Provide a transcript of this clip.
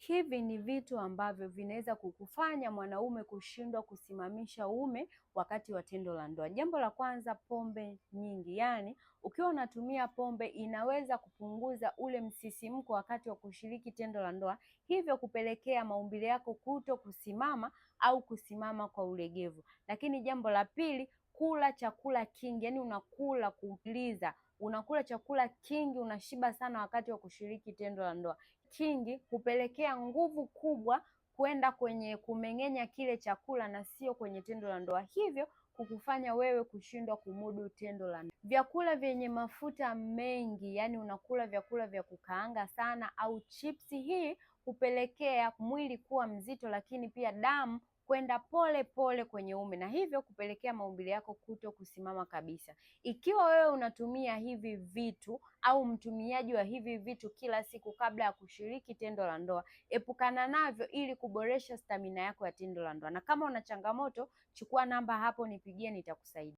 Hivi ni vitu ambavyo vinaweza kukufanya mwanaume kushindwa kusimamisha uume wakati wa tendo la ndoa. Jambo la kwanza, pombe nyingi. Yaani ukiwa unatumia pombe inaweza kupunguza ule msisimko wakati wa kushiriki tendo la ndoa, hivyo kupelekea maumbile yako kuto kusimama au kusimama kwa ulegevu. Lakini jambo la pili, kula chakula kingi, yaani unakula kupiliza, unakula chakula kingi, unashiba sana wakati wa kushiriki tendo la ndoa. Kingi hupelekea nguvu kubwa kwenda kwenye kumeng'enya kile chakula na sio kwenye tendo la ndoa, hivyo kukufanya wewe kushindwa kumudu tendo la ndoa. Vyakula vyenye mafuta mengi, yaani unakula vyakula vya kukaanga sana au chipsi, hii hupelekea mwili kuwa mzito, lakini pia damu kwenda pole pole kwenye uume na hivyo kupelekea maumbile yako kuto kusimama kabisa. Ikiwa wewe unatumia hivi vitu au mtumiaji wa hivi vitu kila siku kabla ya kushiriki tendo la ndoa, epukana navyo ili kuboresha stamina yako ya tendo la ndoa. Na kama una changamoto, chukua namba hapo nipigie, nitakusaidia.